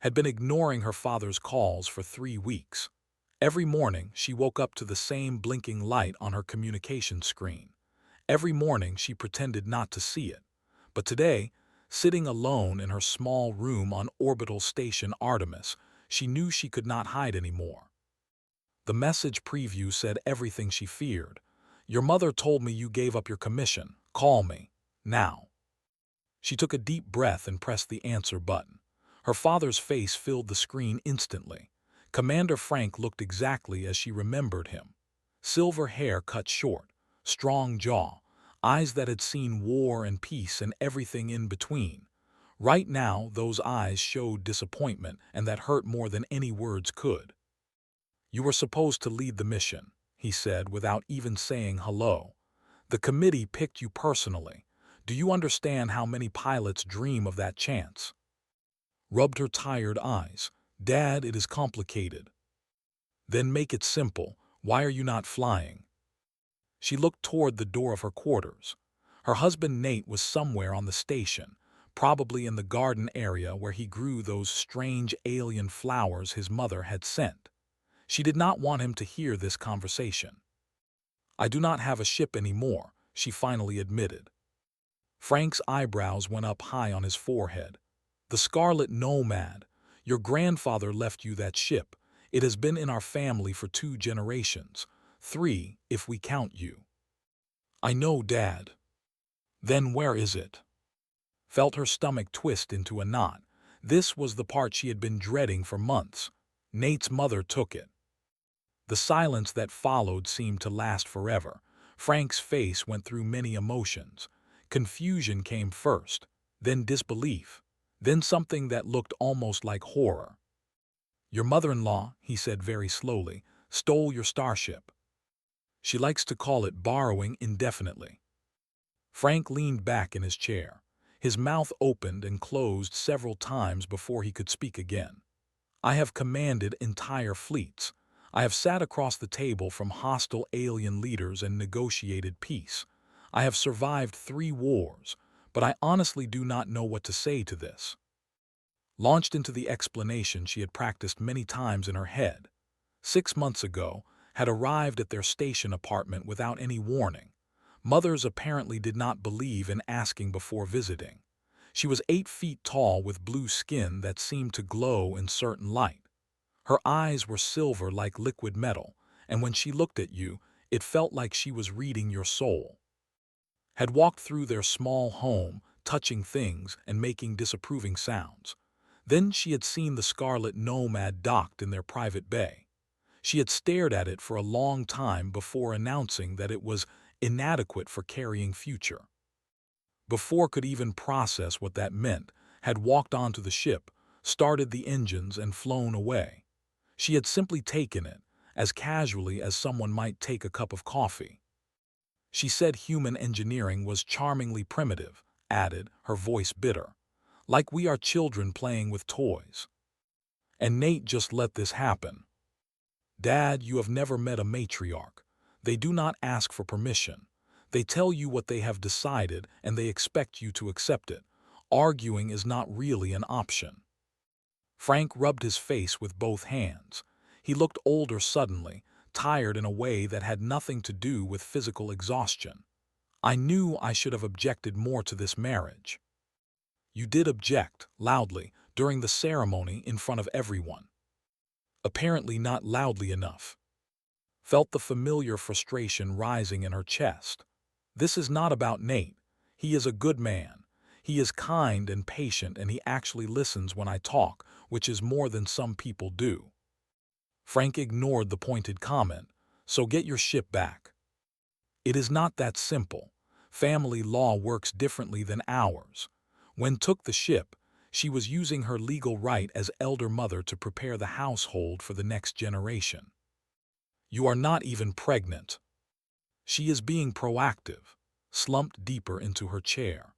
had been ignoring her father's calls for 3 weeks. Every morning, she woke up to the same blinking light on her communication screen. Every morning, she pretended not to see it. But today, sitting alone in her small room on orbital station Artemis, she knew she could not hide anymore. The message preview said everything she feared. "Your mother told me you gave up your commission. Call me. Now." She took a deep breath and pressed the answer button. Her father's face filled the screen instantly. Commander Frank looked exactly as she remembered him. Silver hair cut short, strong jaw, eyes that had seen war and peace and everything in between. Right now, those eyes showed disappointment, and that hurt more than any words could. "You were supposed to lead the mission," he said without even saying hello. "The committee picked you personally. Do you understand how many pilots dream of that chance?" Rubbed her tired eyes. "Dad, it is complicated." "Then make it simple. Why are you not flying?" She looked toward the door of her quarters. Her husband Nate was somewhere on the station, probably in the garden area where he grew those strange alien flowers his mother had sent. She did not want him to hear this conversation. "I do not have a ship anymore," she finally admitted. Frank's eyebrows went up high on his forehead. "The Scarlet Nomad. Your grandfather left you that ship. It has been in our family for 2 generations. 3, if we count you." "I know, Dad." "Then where is it?" Felt her stomach twist into a knot. This was the part she had been dreading for months. Nate's mother took it. The silence that followed seemed to last forever. Frank's face went through many emotions. Confusion came first, then disbelief, then something that looked almost like horror. "Your mother-in-law," he said very slowly, "stole your starship. She likes to call it borrowing indefinitely." Frank leaned back in his chair. His mouth opened and closed several times before he could speak again. "I have commanded entire fleets. I have sat across the table from hostile alien leaders and negotiated peace. I have survived 3 wars, but I honestly do not know what to say to this." Launched into the explanation she had practiced many times in her head. 6 months ago, had arrived at their station apartment without any warning. Mothers apparently did not believe in asking before visiting. She was 8 feet tall with blue skin that seemed to glow in certain light. Her eyes were silver like liquid metal, and when she looked at you, it felt like she was reading your soul. Had walked through their small home, touching things and making disapproving sounds. Then she had seen the Scarlet Nomad docked in their private bay. She had stared at it for a long time before announcing that it was inadequate for carrying future. Before could even process what that meant, had walked onto the ship, started the engines and flown away. She had simply taken it, as casually as someone might take a cup of coffee. She said human engineering was charmingly primitive, added, her voice bitter. Like we are children playing with toys. And Nate just let this happen. "Dad, you have never met a matriarch. They do not ask for permission. They tell you what they have decided and they expect you to accept it. Arguing is not really an option." Frank rubbed his face with both hands. He looked older suddenly, tired in a way that had nothing to do with physical exhaustion. "I knew I should have objected more to this marriage." "You did object, loudly, during the ceremony in front of everyone." "Apparently not loudly enough." Felt the familiar frustration rising in her chest. "This is not about Nate. He is a good man. He is kind and patient, and he actually listens when I talk, which is more than some people do." Frank ignored the pointed comment. "So get your ship back." "It is not that simple. Family law works differently than ours. When took the ship, she was using her legal right as elder mother to prepare the household for the next generation. You are not even pregnant." She is being proactive, slumped deeper into her chair.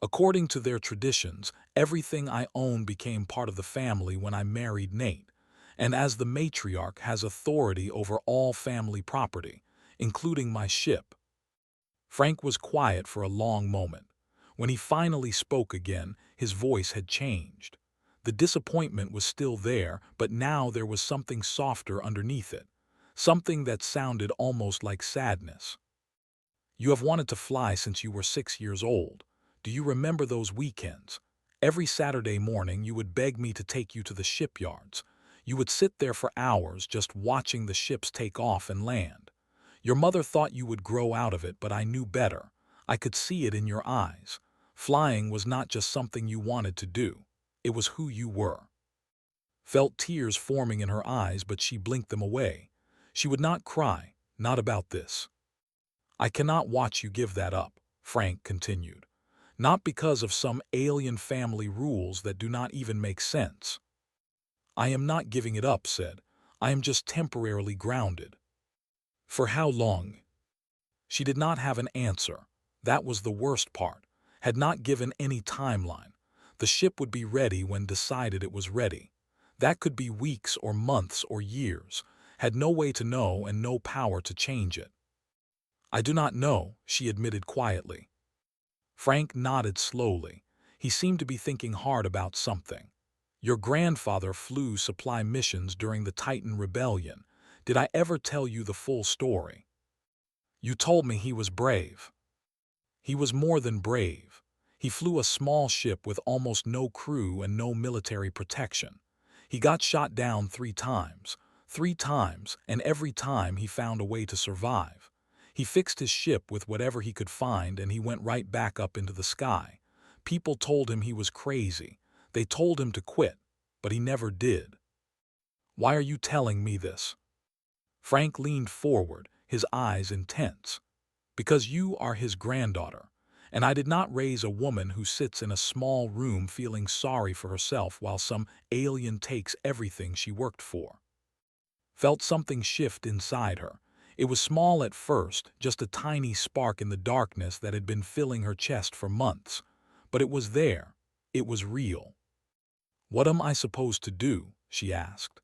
"According to their traditions, everything I own became part of the family when I married Nate, and as the matriarch has authority over all family property, including my ship." Frank was quiet for a long moment. When he finally spoke again, his voice had changed. The disappointment was still there, but now there was something softer underneath it, something that sounded almost like sadness. You have wanted to fly since you were 6 years old. Do you remember those weekends? Every Saturday morning you would beg me to take you to the shipyards. You would sit there for hours just watching the ships take off and land. Your mother thought you would grow out of it, but I knew better. I could see it in your eyes. Flying was not just something you wanted to do. It was who you were. Felt tears forming in her eyes, but she blinked them away. She would not cry, not about this. I cannot watch you give that up, Frank continued. Not because of some alien family rules that do not even make sense. I am not giving it up, said. I am just temporarily grounded. For how long? She did not have an answer. That was the worst part. Had not given any timeline. The ship would be ready when decided it was ready. That could be weeks or months or years. Had no way to know and no power to change it. I do not know, she admitted quietly. Frank nodded slowly. He seemed to be thinking hard about something. Your grandfather flew supply missions during the Titan Rebellion. Did I ever tell you the full story? You told me he was brave. He was more than brave. He flew a small ship with almost no crew and no military protection. He got shot down 3 times, and every time he found a way to survive. He fixed his ship with whatever he could find and he went right back up into the sky. People told him he was crazy. They told him to quit, but he never did. Why are you telling me this? Frank leaned forward, his eyes intense. Because you are his granddaughter, and I did not raise a woman who sits in a small room feeling sorry for herself while some alien takes everything she worked for. Felt something shift inside her. It was small at first, just a tiny spark in the darkness that had been filling her chest for months. But it was there. It was real. What am I supposed to do? She asked.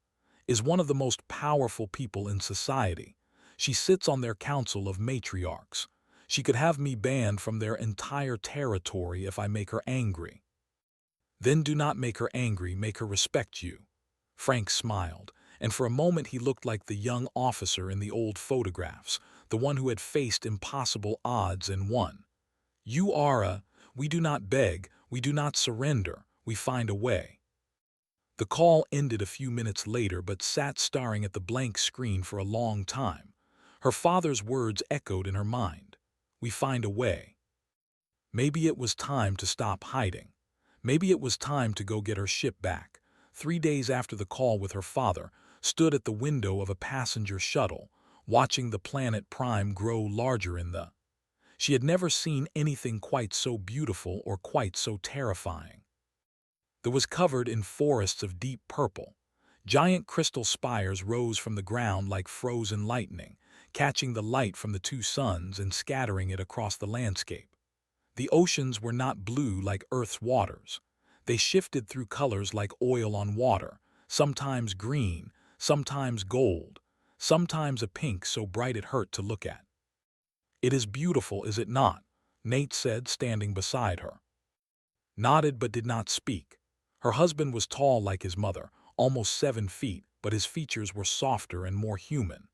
Is one of the most powerful people in society. She sits on their council of matriarchs. She could have me banned from their entire territory if I make her angry. Then do not make her angry, make her respect you. Frank smiled, and for a moment he looked like the young officer in the old photographs, the one who had faced impossible odds and won. We do not beg, we do not surrender, we find a way. The call ended a few minutes later but sat staring at the blank screen for a long time. Her father's words echoed in her mind. We find a way. Maybe it was time to stop hiding. Maybe it was time to go get her ship back. 3 days after the call with her father, stood at the window of a passenger shuttle, watching the planet Prime grow larger in the... She had never seen anything quite so beautiful or quite so terrifying. It was covered in forests of deep purple. Giant crystal spires rose from the ground like frozen lightning, catching the light from the 2 suns and scattering it across the landscape. The oceans were not blue like Earth's waters. They shifted through colors like oil on water, sometimes green, sometimes gold, sometimes a pink so bright it hurt to look at. It is beautiful, is it not? Nate said, standing beside her. Nodded but did not speak. Her husband was tall like his mother, almost 7 feet, but his features were softer and more human.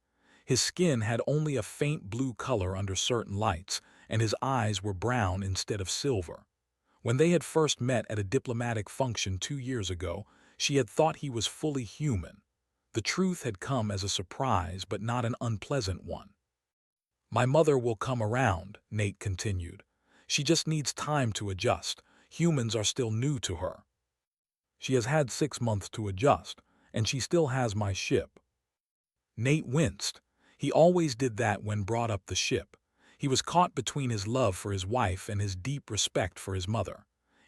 His skin had only a faint blue color under certain lights, and his eyes were brown instead of silver. When they had first met at a diplomatic function 2 years ago, she had thought he was fully human. The truth had come as a surprise, but not an unpleasant one. My mother will come around, Nate continued. She just needs time to adjust. Humans are still new to her. She has had 6 months to adjust, and she still has my ship. Nate winced. He always did that when brought up the ship. He was caught between his love for his wife and his deep respect for his mother.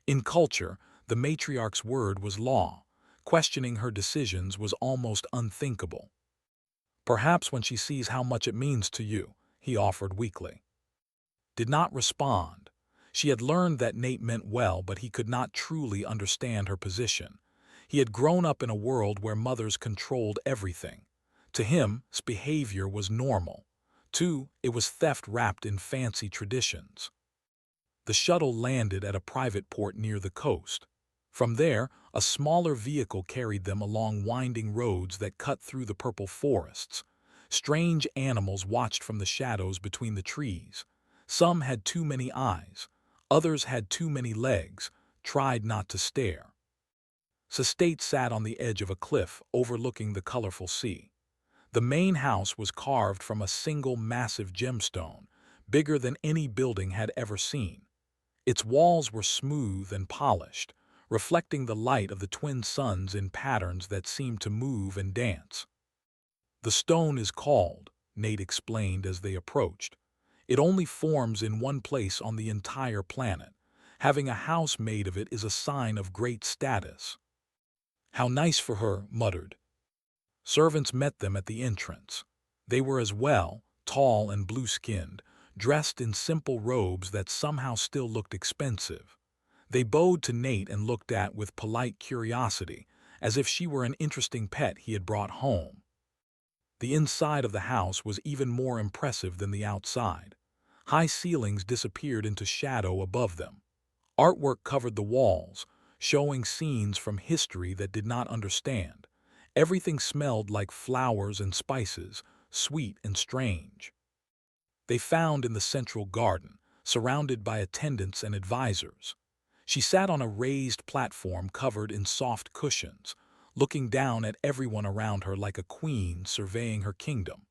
In culture, the matriarch's word was law. Questioning her decisions was almost unthinkable. Perhaps when she sees how much it means to you, he offered weakly. Did not respond. She had learned that Nate meant well, but he could not truly understand her position. He had grown up in a world where mothers controlled everything. To him, behavior was normal. It was theft wrapped in fancy traditions. The shuttle landed at a private port near the coast. From there, A smaller vehicle carried them along winding roads that cut through the purple forests. Strange animals watched from the shadows between the trees. Some had too many eyes. Others had too many legs, tried not to stare. Sestate sat on the edge of a cliff overlooking the colorful sea. The main house was carved from a single massive gemstone, bigger than any building had ever seen. Its walls were smooth and polished, reflecting the light of the twin suns in patterns that seemed to move and dance. "The stone is called," Nate explained as they approached. "It only forms in one place on the entire planet. Having a house made of it is a sign of great status." "How nice for her," muttered. Servants met them at the entrance. They were as well, tall and blue-skinned, dressed in simple robes that somehow still looked expensive. They bowed to Nate and looked at with polite curiosity, as if she were an interesting pet he had brought home. The inside of the house was even more impressive than the outside. High ceilings disappeared into shadow above them. Artwork covered the walls, showing scenes from history that did not understand. Everything smelled like flowers and spices, sweet and strange. They found in the central garden, surrounded by attendants and advisors. She sat on a raised platform covered in soft cushions, looking down at everyone around her like a queen surveying her kingdom.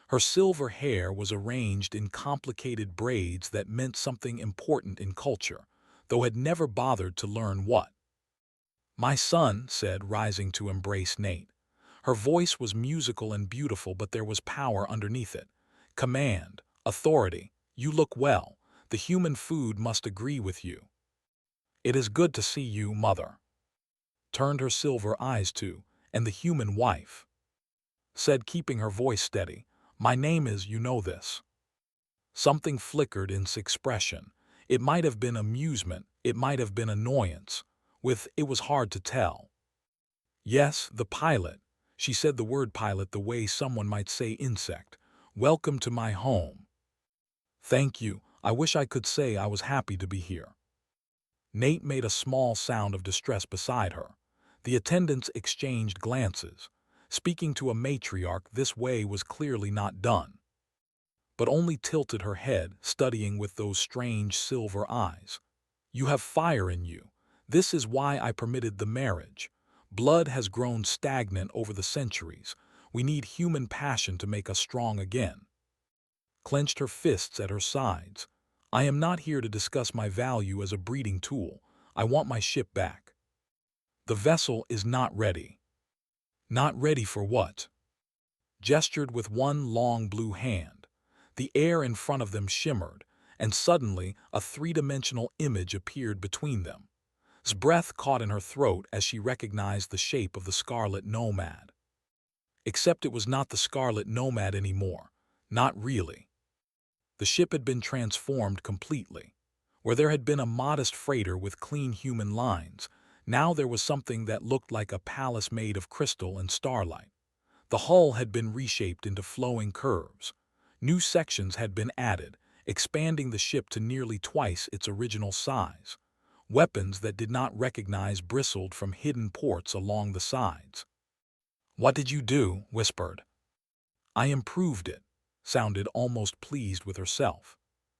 Her silver hair was arranged in complicated braids that meant something important in culture, though had never bothered to learn what. "My son," said, rising to embrace Nate. Her voice was musical and beautiful, but there was power underneath it. Command, authority. "You look well. The human food must agree with you." "It is good to see you, mother," turned her silver eyes to, "and the human wife," said, keeping her voice steady. "My name is, you know this." Something flickered in his expression. It might have been amusement, it might have been annoyance. It was hard to tell. "Yes, the pilot." She said the word pilot the way someone might say insect. "Welcome to my home." "Thank you. I wish I could say I was happy to be here." Nate made a small sound of distress beside her. The attendants exchanged glances. Speaking to a matriarch this way was clearly not done. But only tilted her head, studying with those strange silver eyes. "You have fire in you. This is why I permitted the marriage. Blood has grown stagnant over the centuries. We need human passion to make us strong again." Clenched her fists at her sides. "I am not here to discuss my value as a breeding tool. I want my ship back." "The vessel is not ready." "Not ready for what?" Gestured with one long blue hand. The air in front of them shimmered, and suddenly a three-dimensional image appeared between them. His breath caught in her throat as she recognized the shape of the Scarlet Nomad. Except it was not the Scarlet Nomad anymore. Not really. The ship had been transformed completely. Where there had been a modest freighter with clean human lines, now there was something that looked like a palace made of crystal and starlight. The hull had been reshaped into flowing curves. New sections had been added, expanding the ship to nearly twice its original size. Weapons that did not recognize bristled from hidden ports along the sides. "What did you do?" whispered. "I improved it," sounded almost pleased with herself.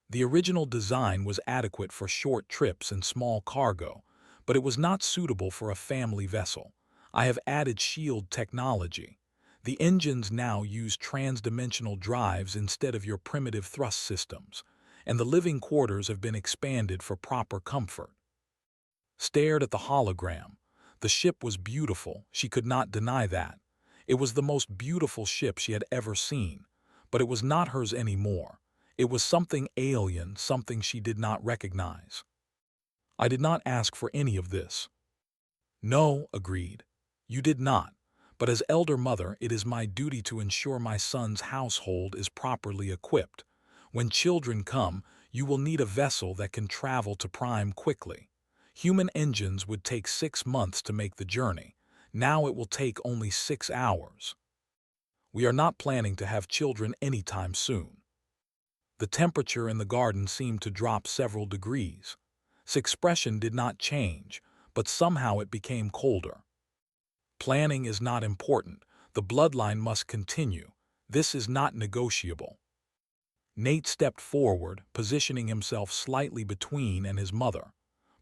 The original design was adequate for short trips and small cargo, but it was not suitable for a family vessel. I have added shield technology. The engines now use trans-dimensional drives instead of your primitive thrust systems, and the living quarters have been expanded for proper comfort. Stared at the hologram. The ship was beautiful, she could not deny that. It was the most beautiful ship she had ever seen, but it was not hers anymore. It was something alien, something she did not recognize. "I did not ask for any of this." "No," agreed. "You did not. But as elder mother, it is my duty to ensure my son's household is properly equipped. When children come, you will need a vessel that can travel to Prime quickly. Human engines would take 6 months to make the journey. Now it will take only 6 hours. We are not planning to have children anytime soon." The temperature in the garden seemed to drop several degrees. His expression did not change, but somehow it became colder. Planning is not important. The bloodline must continue. This is not negotiable. Nate stepped forward, positioning himself slightly between and his mother.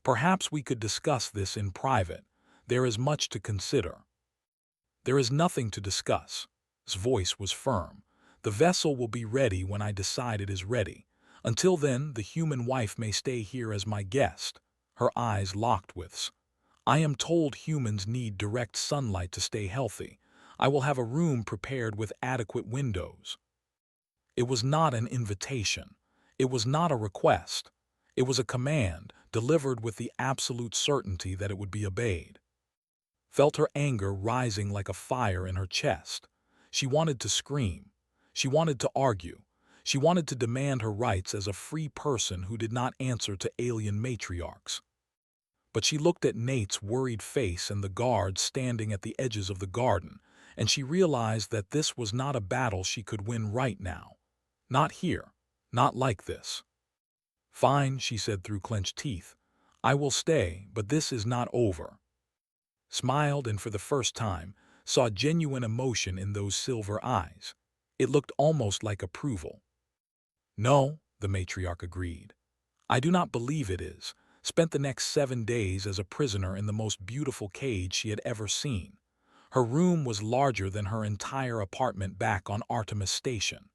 Perhaps we could discuss this in private. There is much to consider. There is nothing to discuss. His voice was firm. The vessel will be ready when I decide it is ready. Until then, the human wife may stay here as my guest. Her eyes locked with his. I am told humans need direct sunlight to stay healthy. I will have a room prepared with adequate windows. It was not an invitation. It was not a request. It was a command, delivered with the absolute certainty that it would be obeyed. Felt her anger rising like a fire in her chest. She wanted to scream. She wanted to argue. She wanted to demand her rights as a free person who did not answer to alien matriarchs. But she looked at Nate's worried face and the guards standing at the edges of the garden, and she realized that this was not a battle she could win right now. Not here. Not like this. Fine, she said through clenched teeth. I will stay, but this is not over. Smiled and for the first time, saw genuine emotion in those silver eyes. It looked almost like approval. No, the matriarch agreed. I do not believe it is. Spent the next 7 days as a prisoner in the most beautiful cage she had ever seen. Her room was larger than her entire apartment back on Artemis Station.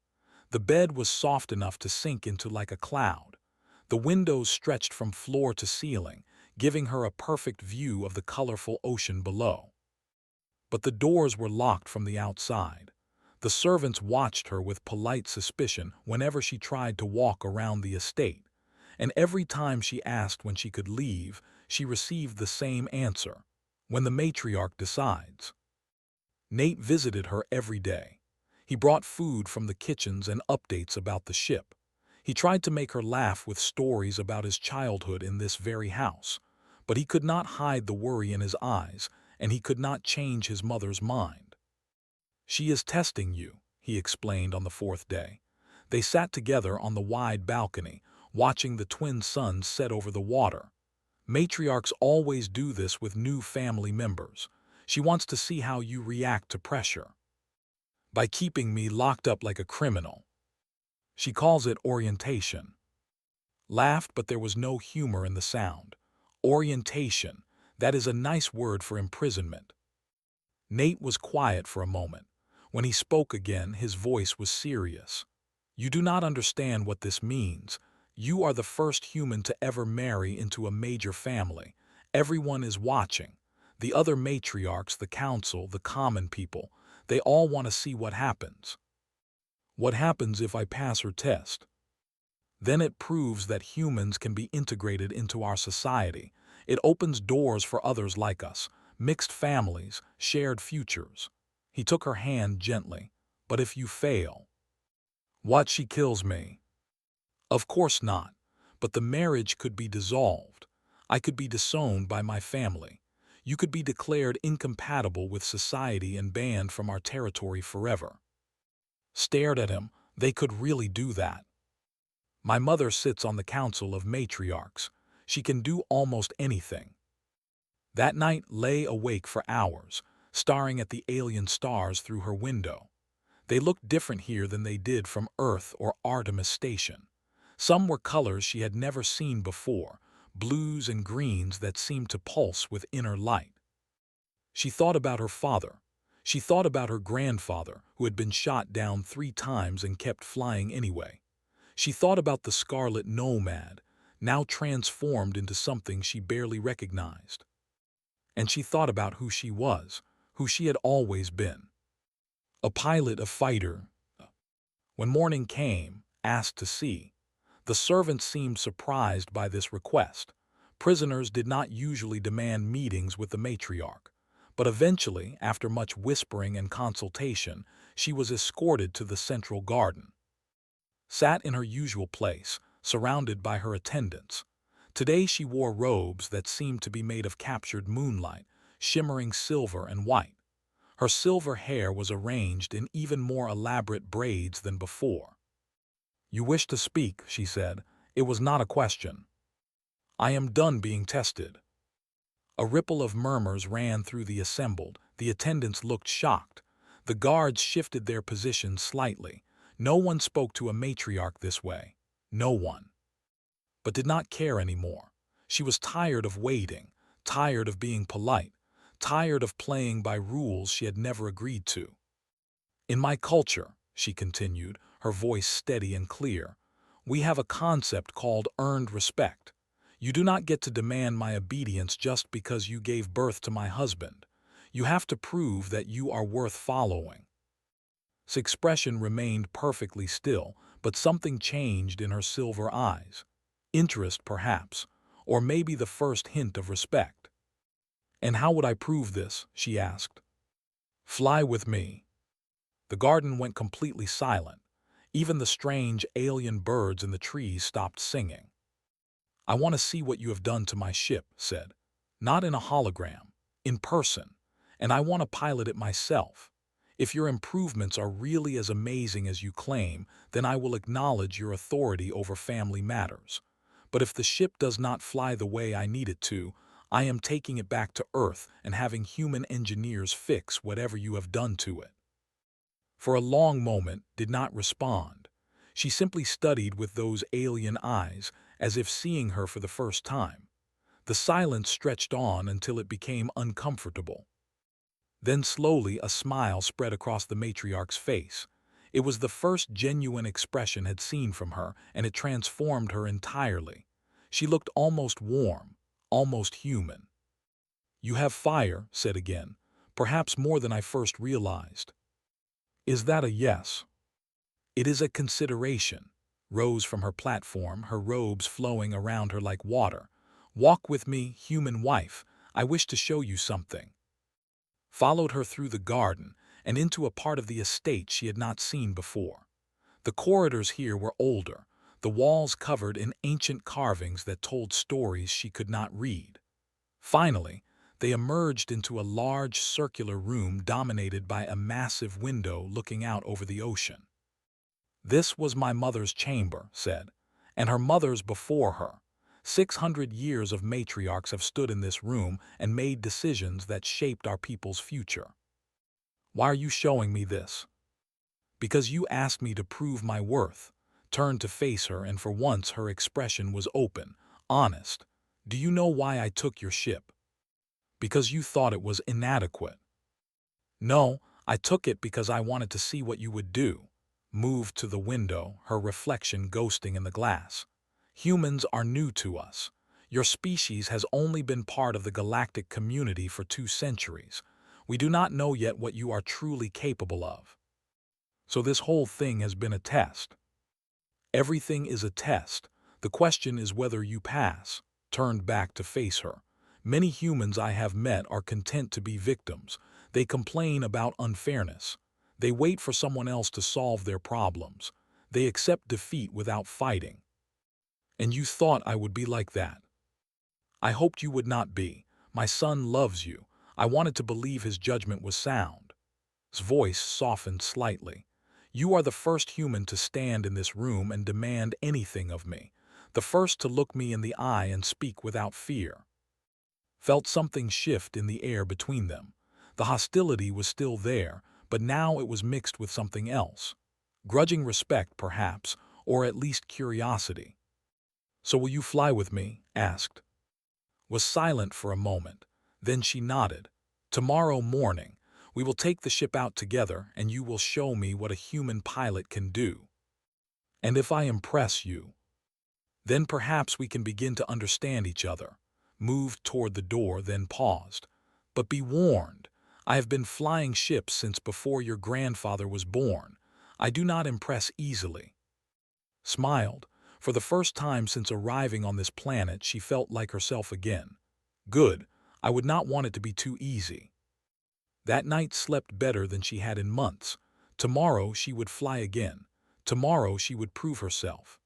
The bed was soft enough to sink into like a cloud. The windows stretched from floor to ceiling, giving her a perfect view of the colorful ocean below. But the doors were locked from the outside. The servants watched her with polite suspicion whenever she tried to walk around the estate, and every time she asked when she could leave, she received the same answer: when the matriarch decides. Nate visited her every day. He brought food from the kitchens and updates about the ship. He tried to make her laugh with stories about his childhood in this very house, but he could not hide the worry in his eyes, and he could not change his mother's mind. She is testing you, he explained on the 4th day. They sat together on the wide balcony, watching the twin suns set over the water. Matriarchs always do this with new family members. She wants to see how you react to pressure. By keeping me locked up like a criminal. She calls it orientation. Laughed, but there was no humor in the sound. Orientation, that is a nice word for imprisonment. Nate was quiet for a moment. When he spoke again, his voice was serious. You do not understand what this means. You are the first human to ever marry into a major family. Everyone is watching. The other matriarchs, the council, the common people, they all want to see what happens. What happens if I pass her test? Then it proves that humans can be integrated into our society. It opens doors for others like us, mixed families, shared futures. He took her hand gently. But if you fail? What, she kills me? Of course not. But the marriage could be dissolved. I could be disowned by my family. You could be declared incompatible with society and banned from our territory forever. Stared at him. They could really do that. My mother sits on the council of matriarchs. She can do almost anything. That night lay awake for hours, staring at the alien stars through her window. They looked different here than they did from Earth or Artemis Station. Some were colors she had never seen before, blues and greens that seemed to pulse with inner light. She thought about her father. She thought about her grandfather, who had been shot down 3 times and kept flying anyway. She thought about the Scarlet Nomad, now transformed into something she barely recognized. And she thought about who she was, who she had always been. A pilot, a fighter. When morning came, asked to see. The servants seemed surprised by this request. Prisoners did not usually demand meetings with the matriarch. But eventually, after much whispering and consultation, she was escorted to the central garden. Sat in her usual place, surrounded by her attendants. Today she wore robes that seemed to be made of captured moonlight, shimmering silver and white. Her silver hair was arranged in even more elaborate braids than before. You wish to speak, she said. It was not a question. I am done being tested. A ripple of murmurs ran through the assembled. The attendants looked shocked. The guards shifted their positions slightly. No one spoke to a matriarch this way. No one. But did not care anymore. She was tired of waiting, tired of being polite, tired of playing by rules she had never agreed to. In my culture, she continued, her voice steady and clear, we have a concept called earned respect. You do not get to demand my obedience just because you gave birth to my husband. You have to prove that you are worth following. His expression remained perfectly still, but something changed in her silver eyes. Interest, perhaps, or maybe the first hint of respect. And how would I prove this? She asked. Fly with me. The garden went completely silent. Even the strange alien birds in the trees stopped singing. I want to see what you have done to my ship, said. Not in a hologram, in person, and I want to pilot it myself. If your improvements are really as amazing as you claim, then I will acknowledge your authority over family matters. But if the ship does not fly the way I need it to, I am taking it back to Earth and having human engineers fix whatever you have done to it. For a long moment, did not respond. She simply studied with those alien eyes, as if seeing her for the first time. The silence stretched on until it became uncomfortable. Then slowly a smile spread across the matriarch's face. It was the first genuine expression had seen from her, and it transformed her entirely. She looked almost warm, almost human. You have fire, said again, perhaps more than I first realized. Is that a yes? It is a consideration. Rose from her platform, her robes flowing around her like water. Walk with me, human wife. I wish to show you something. Followed her through the garden and into a part of the estate she had not seen before. The corridors here were older, the walls covered in ancient carvings that told stories she could not read. Finally, they emerged into a large circular room dominated by a massive window looking out over the ocean. This was my mother's chamber, said, and her mother's before her. 600 years of matriarchs have stood in this room and made decisions that shaped our people's future. Why are you showing me this? Because you asked me to prove my worth. Turned to face her, and for once her expression was open, honest. Do you know why I took your ship? Because you thought it was inadequate. No, I took it because I wanted to see what you would do. Moved to the window, her reflection ghosting in the glass. Humans are new to us. Your species has only been part of the galactic community for 2 centuries. We do not know yet what you are truly capable of. So this whole thing has been a test. Everything is a test. The question is whether you pass. Turned back to face her. Many humans I have met are content to be victims. They complain about unfairness. They wait for someone else to solve their problems. They accept defeat without fighting. And you thought I would be like that. I hoped you would not be. My son loves you. I wanted to believe his judgment was sound. His voice softened slightly. You are the first human to stand in this room and demand anything of me. The first to look me in the eye and speak without fear. Felt something shift in the air between them. The hostility was still there, but now it was mixed with something else. Grudging respect, perhaps, or at least curiosity. So will you fly with me? Asked. Was silent for a moment. Then she nodded. Tomorrow morning, we will take the ship out together and you will show me what a human pilot can do. And if I impress you, then perhaps we can begin to understand each other. Moved toward the door, then paused. But be warned, I have been flying ships since before your grandfather was born. I do not impress easily. Smiled. For the first time since arriving on this planet, she felt like herself again. Good. I would not want it to be too easy. That night slept better than she had in months. Tomorrow she would fly again. Tomorrow she would prove herself.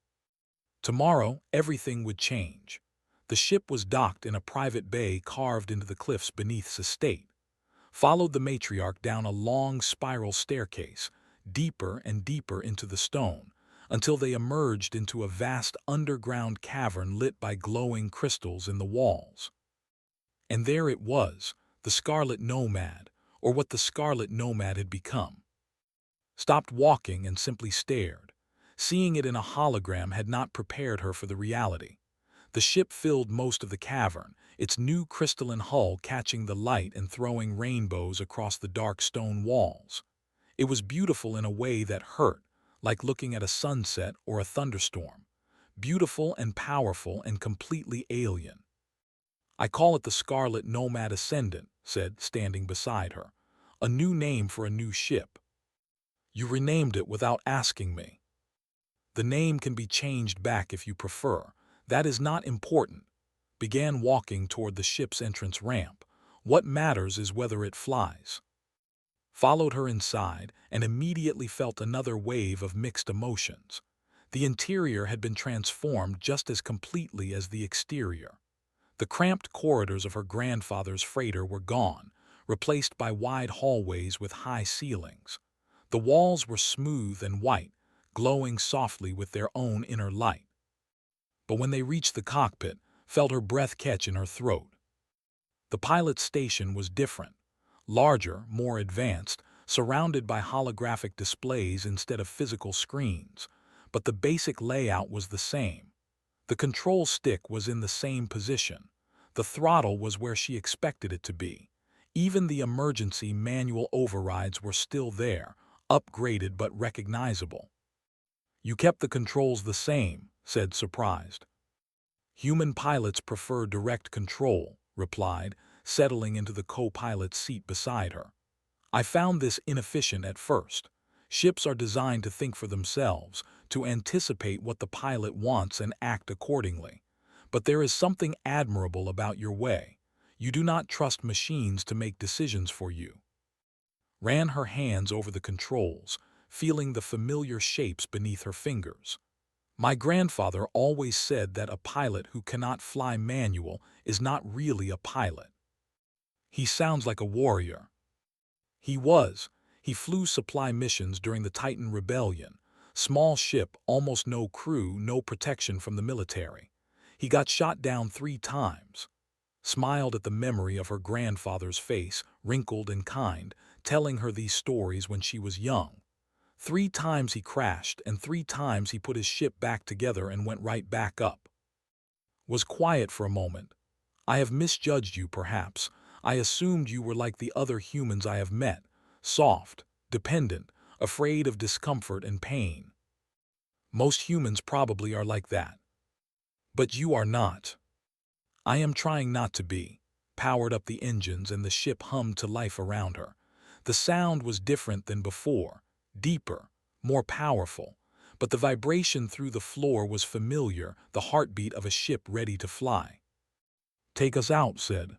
Tomorrow everything would change. The ship was docked in a private bay carved into the cliffs beneath his estate. Followed the matriarch down a long spiral staircase, deeper and deeper into the stone, until they emerged into a vast underground cavern lit by glowing crystals in the walls. And there it was, the Scarlet Nomad, or what the Scarlet Nomad had become. Stopped walking and simply stared. Seeing it in a hologram had not prepared her for the reality. The ship filled most of the cavern, its new crystalline hull catching the light and throwing rainbows across the dark stone walls. It was beautiful in a way that hurt, like looking at a sunset or a thunderstorm. Beautiful and powerful and completely alien. "I call it the Scarlet Nomad Ascendant," said, standing beside her. "A new name for a new ship." "You renamed it without asking me." "The name can be changed back if you prefer. That is not important." Began walking toward the ship's entrance ramp. "What matters is whether it flies." Followed her inside and immediately felt another wave of mixed emotions. The interior had been transformed just as completely as the exterior. The cramped corridors of her grandfather's freighter were gone, replaced by wide hallways with high ceilings. The walls were smooth and white, glowing softly with their own inner light. But when they reached the cockpit, felt her breath catch in her throat. The pilot's station was different. Larger, more advanced, surrounded by holographic displays instead of physical screens. But the basic layout was the same. The control stick was in the same position. The throttle was where she expected it to be. Even the emergency manual overrides were still there, upgraded but recognizable. "You kept the controls the same," said, surprised. "Human pilots prefer direct control," replied, settling into the co-pilot's seat beside her. "I found this inefficient at first. Ships are designed to think for themselves, to anticipate what the pilot wants and act accordingly. But there is something admirable about your way. You do not trust machines to make decisions for you." Ran her hands over the controls, feeling the familiar shapes beneath her fingers. "My grandfather always said that a pilot who cannot fly manual is not really a pilot." "He sounds like a warrior." "He was. He flew supply missions during the Titan Rebellion. Small ship, almost no crew, no protection from the military. He got shot down 3 times. Smiled at the memory of her grandfather's face, wrinkled and kind, telling her these stories when she was young. 3 times he crashed, and 3 times he put his ship back together and went right back up. Was quiet for a moment. "I have misjudged you, perhaps. I assumed you were like the other humans I have met, soft, dependent, afraid of discomfort and pain. Most humans probably are like that. But you are not." "I am trying not to be." Powered up the engines and the ship hummed to life around her. The sound was different than before, deeper, more powerful, but the vibration through the floor was familiar, the heartbeat of a ship ready to fly. "Take us out," said.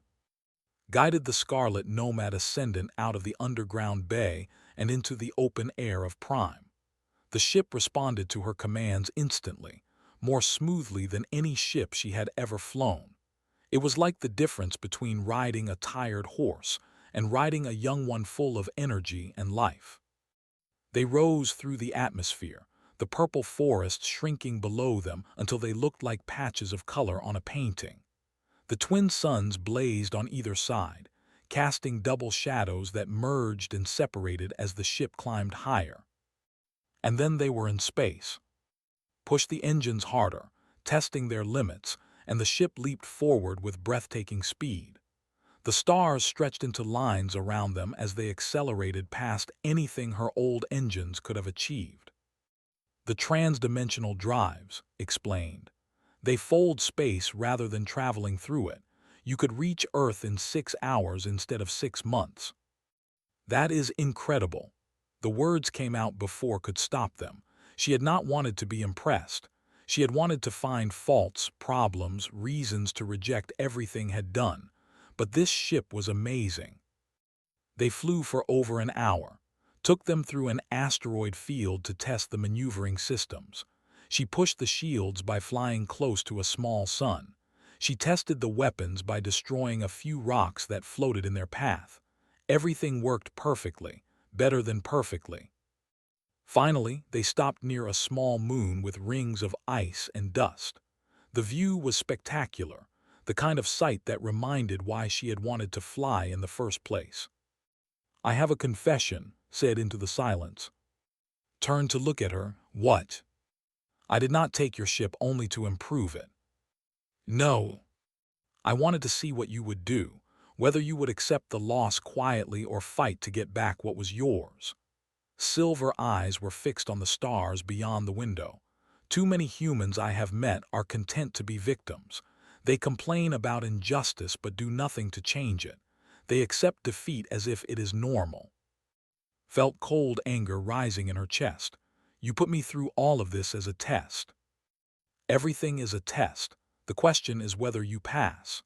Guided the Scarlet Nomad Ascendant out of the underground bay and into the open air of Prime. The ship responded to her commands instantly, more smoothly than any ship she had ever flown. It was like the difference between riding a tired horse and riding a young one full of energy and life. They rose through the atmosphere, the purple forests shrinking below them until they looked like patches of color on a painting. The twin suns blazed on either side, casting double shadows that merged and separated as the ship climbed higher. And then they were in space. Pushed the engines harder, testing their limits, and the ship leaped forward with breathtaking speed. The stars stretched into lines around them as they accelerated past anything her old engines could have achieved. "The transdimensional drives," explained. "They fold space rather than traveling through it. You could reach Earth in 6 hours instead of 6 months." "That is incredible." The words came out before could stop them. She had not wanted to be impressed. She had wanted to find faults, problems, reasons to reject everything had done. But this ship was amazing. They flew for over an hour, took them through an asteroid field to test the maneuvering systems. She pushed the shields by flying close to a small sun. She tested the weapons by destroying a few rocks that floated in their path. Everything worked perfectly, better than perfectly. Finally, they stopped near a small moon with rings of ice and dust. The view was spectacular. the kind of sight that reminded why she had wanted to fly in the first place. "I have a confession," said into the silence. Turned to look at her. "What?" "I did not take your ship only to improve it." "No. I wanted to see what you would do, whether you would accept the loss quietly or fight to get back what was yours." Silver eyes were fixed on the stars beyond the window. "Too many humans I have met are content to be victims. They complain about injustice but do nothing to change it. They accept defeat as if it is normal." Felt cold anger rising in her chest. "You put me through all of this as a test." "Everything is a test. The question is whether you pass."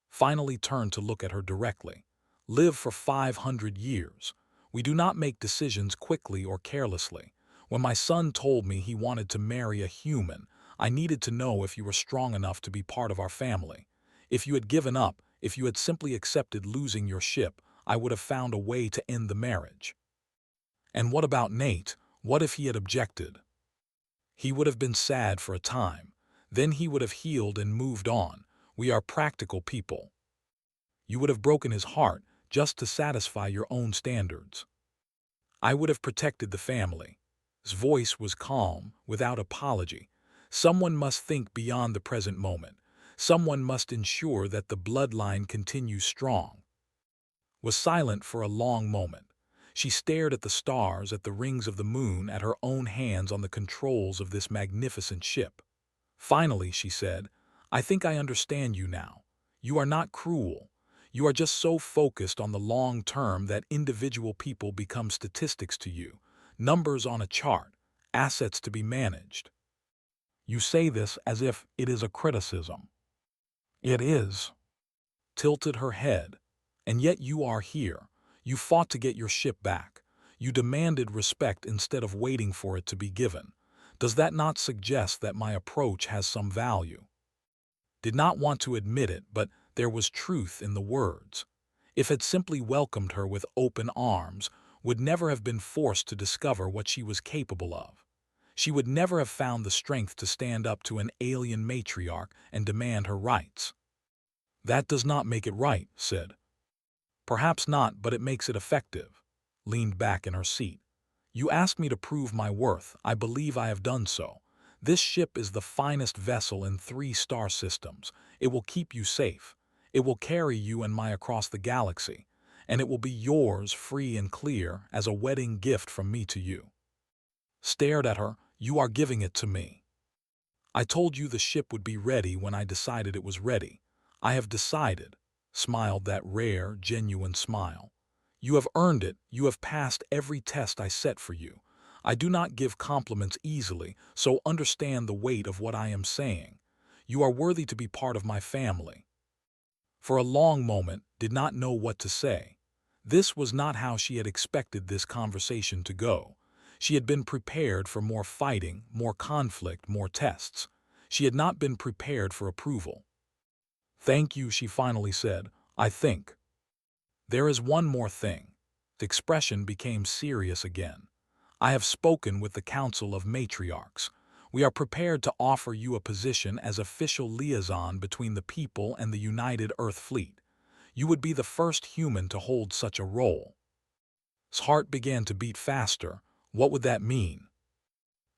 Finally turned to look at her directly. "Live for 500 years. We do not make decisions quickly or carelessly. When my son told me he wanted to marry a human, I needed to know if you were strong enough to be part of our family. If you had given up, if you had simply accepted losing your ship, I would have found a way to end the marriage." "And what about Nate? What if he had objected?" "He would have been sad for a time. Then he would have healed and moved on. We are practical people." "You would have broken his heart just to satisfy your own standards." "I would have protected the family." His voice was calm, without apology. "Someone must think beyond the present moment. Someone must ensure that the bloodline continues strong." Was silent for a long moment. She stared at the stars, at the rings of the moon, at her own hands on the controls of this magnificent ship. Finally, she said, "I think I understand you now. You are not cruel. You are just so focused on the long term that individual people become statistics to you, numbers on a chart, assets to be managed." "You say this as if it is a criticism." "It is." Tilted her head. "And yet you are here. You fought to get your ship back. You demanded respect instead of waiting for it to be given. Does that not suggest that my approach has some value?" Did not want to admit it, but there was truth in the words. If had simply welcomed her with open arms, would never have been forced to discover what she was capable of. She would never have found the strength to stand up to an alien matriarch and demand her rights. "That does not make it right," said. "Perhaps not, but it makes it effective." Leaned back in her seat. "You asked me to prove my worth. I believe I have done so. This ship is the finest vessel in 3 star systems. It will keep you safe. It will carry you and me across the galaxy. And it will be yours free and clear as a wedding gift from me to you." Stared at her. "You are giving it to me." "I told you the ship would be ready when I decided it was ready. I have decided." Smiled that rare, genuine smile. "You have earned it. You have passed every test I set for you. I do not give compliments easily, so understand the weight of what I am saying. You are worthy to be part of my family." For a long moment, did not know what to say. This was not how she had expected this conversation to go. She had been prepared for more fighting, more conflict, more tests. She had not been prepared for approval. "Thank you," she finally said. "I think. There is one more thing." The expression became serious again. "I have spoken with the Council of Matriarchs. We are prepared to offer you a position as official liaison between the people and the United Earth Fleet. You would be the first human to hold such a role." His heart began to beat faster. What would that mean?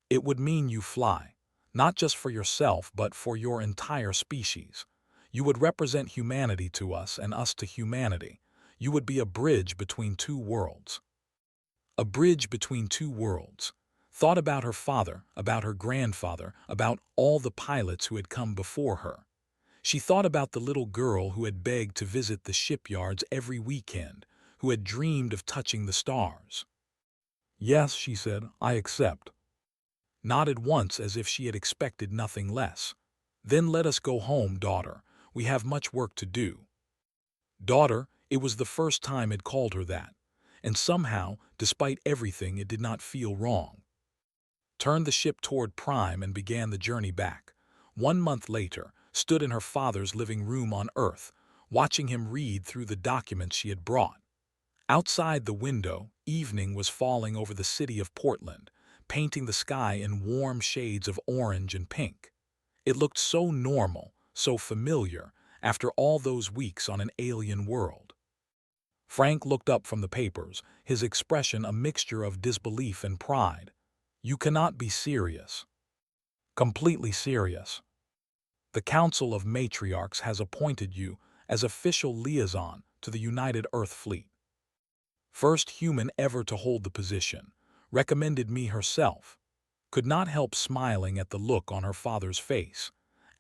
"It would mean you fly, not just for yourself but for your entire species. You would represent humanity to us and us to humanity. You would be a bridge between 2 worlds." A bridge between 2 worlds. Thought about her father, about her grandfather, about all the pilots who had come before her. She thought about the little girl who had begged to visit the shipyards every weekend, who had dreamed of touching the stars. "Yes," she said, "I accept." Nodded once as if she had expected nothing less. "Then let us go home, daughter. We have much work to do." Daughter, it was the first time it called her that. And somehow, despite everything, it did not feel wrong. Turned the ship toward Prime and began the journey back. 1 month later, stood in her father's living room on Earth, watching him read through the documents she had brought. Outside the window, evening was falling over the city of Portland, painting the sky in warm shades of orange and pink. It looked so normal, so familiar, after all those weeks on an alien world. Frank looked up from the papers, his expression a mixture of disbelief and pride. You cannot be serious. Completely serious. The Council of Matriarchs has appointed you as official liaison to the United Earth Fleet. First human ever to hold the position, recommended me herself. Could not help smiling at the look on her father's face.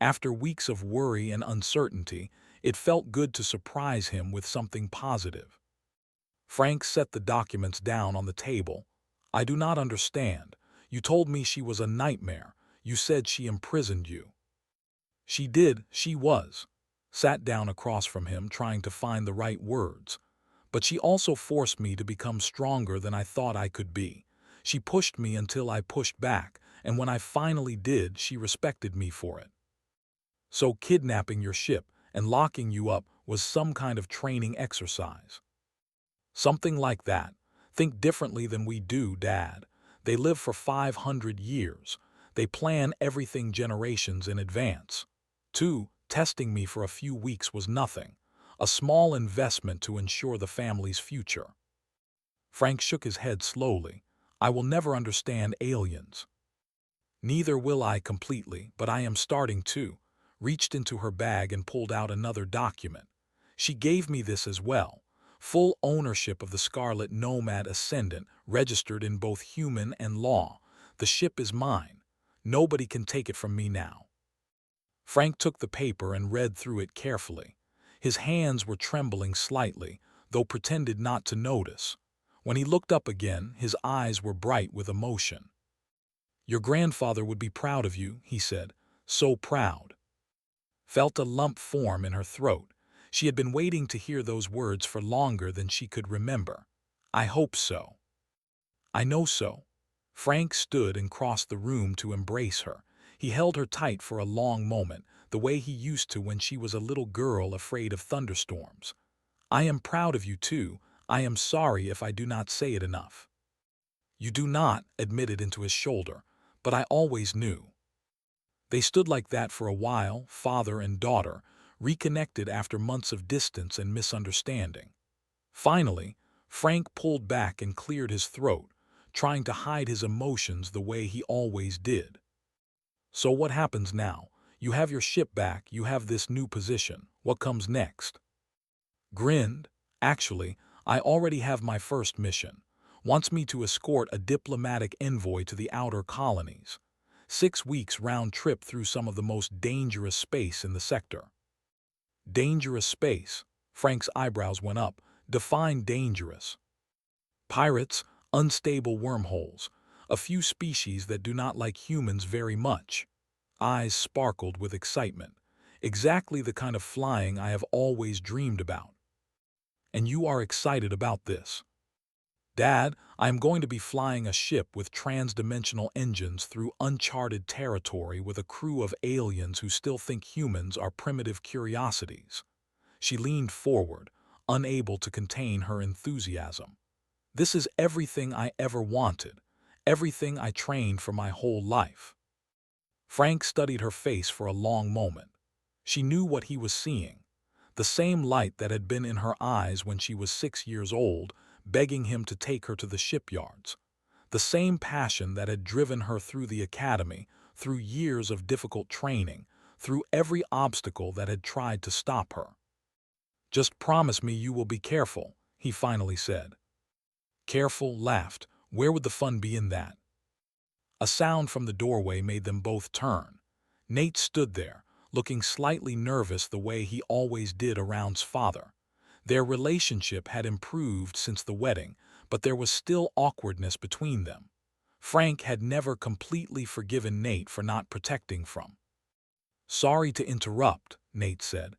After weeks of worry and uncertainty, it felt good to surprise him with something positive. Frank set the documents down on the table. I do not understand. You told me she was a nightmare. You said she imprisoned you. She did, she was. Sat down across from him trying to find the right words. But she also forced me to become stronger than I thought I could be. She pushed me until I pushed back, and when I finally did, she respected me for it. So kidnapping your ship and locking you up was some kind of training exercise. Something like that. Think differently than we do, Dad. They live for 500 years. They plan everything generations in advance. 2. Testing me for a few weeks was nothing. A small investment to ensure the family's future. Frank shook his head slowly. I will never understand aliens. Neither will I completely, but I am starting to. Reached into her bag and pulled out another document. She gave me this as well. Full ownership of the Scarlet Nomad Ascendant, registered in both human and law. The ship is mine. Nobody can take it from me now. Frank took the paper and read through it carefully. His hands were trembling slightly, though pretended not to notice. When he looked up again, his eyes were bright with emotion. Your grandfather would be proud of you, he said. So proud. Felt a lump form in her throat. She had been waiting to hear those words for longer than she could remember. I hope so. I know so. Frank stood and crossed the room to embrace her. He held her tight for a long moment, the way he used to when she was a little girl afraid of thunderstorms. I am proud of you too. I am sorry if I do not say it enough. You do not, admitted into his shoulder, but I always knew. They stood like that for a while, father and daughter, reconnected after months of distance and misunderstanding. Finally, Frank pulled back and cleared his throat, trying to hide his emotions the way he always did. So what happens now? You have your ship back, you have this new position. What comes next? Grinned. Actually, I already have my first mission. Wants me to escort a diplomatic envoy to the outer colonies. 6 weeks round trip through some of the most dangerous space in the sector. Dangerous space. Frank's eyebrows went up. Define dangerous. Pirates, unstable wormholes, a few species that do not like humans very much. Eyes sparkled with excitement. Exactly the kind of flying I have always dreamed about. And you are excited about this. Dad, I am going to be flying a ship with trans-dimensional engines through uncharted territory with a crew of aliens who still think humans are primitive curiosities. She leaned forward, unable to contain her enthusiasm. This is everything I ever wanted, everything I trained for my whole life. Frank studied her face for a long moment. She knew what he was seeing. The same light that had been in her eyes when she was 6 years old, begging him to take her to the shipyards. The same passion that had driven her through the academy, through years of difficult training, through every obstacle that had tried to stop her. Just promise me you will be careful, he finally said. Careful laughed. Where would the fun be in that? A sound from the doorway made them both turn. Nate stood there, looking slightly nervous the way he always did around's father. Their relationship had improved since the wedding, but there was still awkwardness between them. Frank had never completely forgiven Nate for not protecting from. Sorry to interrupt, Nate said,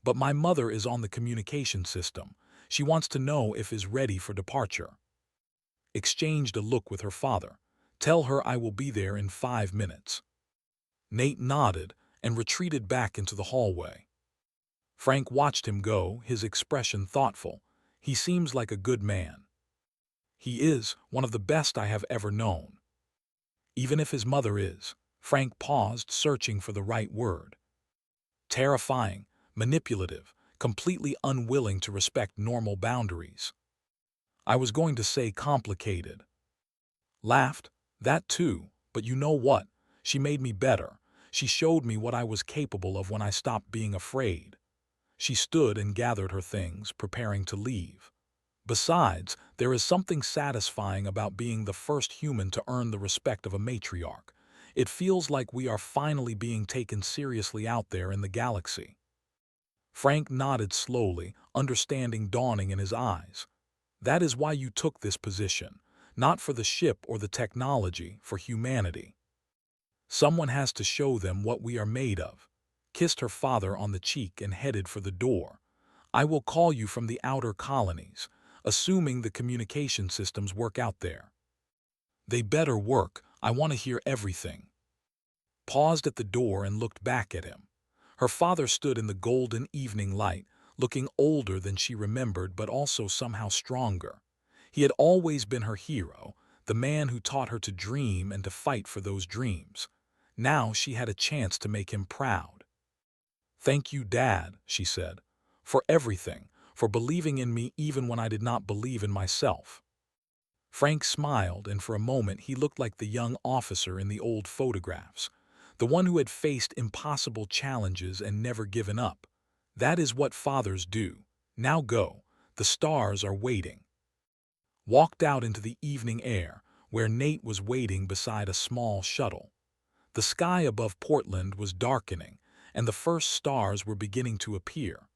but my mother is on the communication system. She wants to know if is ready for departure. Exchanged a look with her father. Tell her I will be there in 5 minutes. Nate nodded and retreated back into the hallway. Frank watched him go, his expression thoughtful. He seems like a good man. He is one of the best I have ever known. Even if his mother is. Frank paused, searching for the right word. Terrifying. manipulative, completely unwilling to respect normal boundaries. I was going to say complicated. Laughed. That too, but you know what? She made me better. She showed me what I was capable of when I stopped being afraid. She stood and gathered her things, preparing to leave. Besides, there is something satisfying about being the first human to earn the respect of a matriarch. It feels like we are finally being taken seriously out there in the galaxy. Frank nodded slowly, understanding dawning in his eyes. That is why you took this position, not for the ship or the technology, for humanity. Someone has to show them what we are made of. Kissed her father on the cheek and headed for the door. I will call you from the outer colonies, assuming the communication systems work out there. They better work. I want to hear everything. Paused at the door and looked back at him. Her father stood in the golden evening light, looking older than she remembered but also somehow stronger. He had always been her hero, the man who taught her to dream and to fight for those dreams. Now she had a chance to make him proud. "Thank you, Dad," she said, "for everything, for believing in me even when I did not believe in myself." Frank smiled, and for a moment he looked like the young officer in the old photographs, the one who had faced impossible challenges and never given up. That is what fathers do. Now go. The stars are waiting. Walked out into the evening air, where Nate was waiting beside a small shuttle. The sky above Portland was darkening, and the first stars were beginning to appear.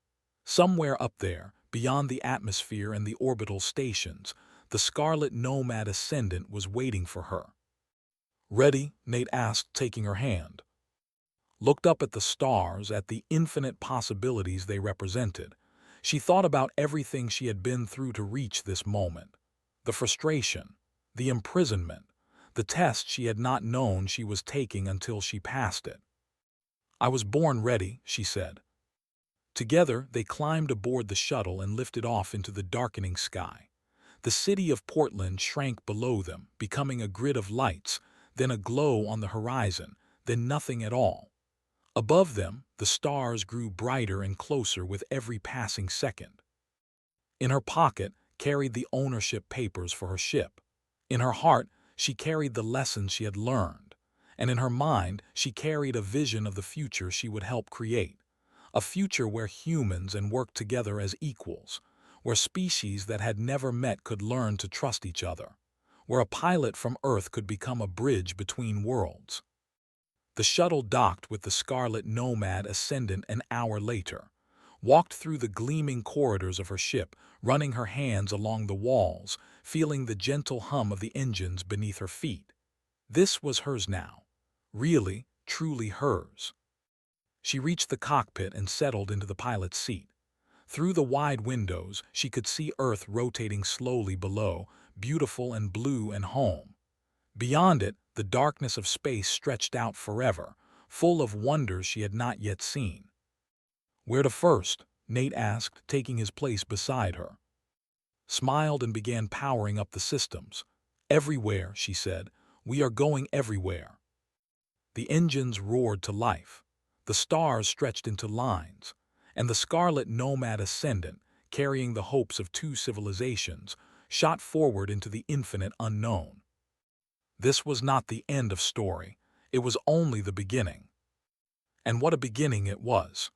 Somewhere up there, beyond the atmosphere and the orbital stations, the Scarlet Nomad Ascendant was waiting for her. "Ready?" Nate asked, taking her hand. Looked up at the stars, at the infinite possibilities they represented. She thought about everything she had been through to reach this moment. The frustration, the imprisonment, the test she had not known she was taking until she passed it. "I was born ready," she said. Together, they climbed aboard the shuttle and lifted off into the darkening sky. The city of Portland shrank below them, becoming a grid of lights, then a glow on the horizon, then nothing at all. Above them, the stars grew brighter and closer with every passing second. In her pocket, carried the ownership papers for her ship. In her heart, she carried the lessons she had learned. And in her mind, she carried a vision of the future she would help create. A future where humans and work together as equals, where species that had never met could learn to trust each other, where a pilot from Earth could become a bridge between worlds. The shuttle docked with the Scarlet Nomad Ascendant an hour later, walked through the gleaming corridors of her ship, running her hands along the walls, feeling the gentle hum of the engines beneath her feet. This was hers now. Really, truly hers. She reached the cockpit and settled into the pilot's seat. Through the wide windows, she could see Earth rotating slowly below, beautiful and blue and home. Beyond it, the darkness of space stretched out forever, full of wonders she had not yet seen. "Where to first?" Nate asked, taking his place beside her. Smiled and began powering up the systems. "Everywhere," she said. "We are going everywhere." The engines roared to life. The stars stretched into lines, and the Scarlet Nomad Ascendant, carrying the hopes of two civilizations, shot forward into the infinite unknown. This was not the end of story. It was only the beginning. And what a beginning it was.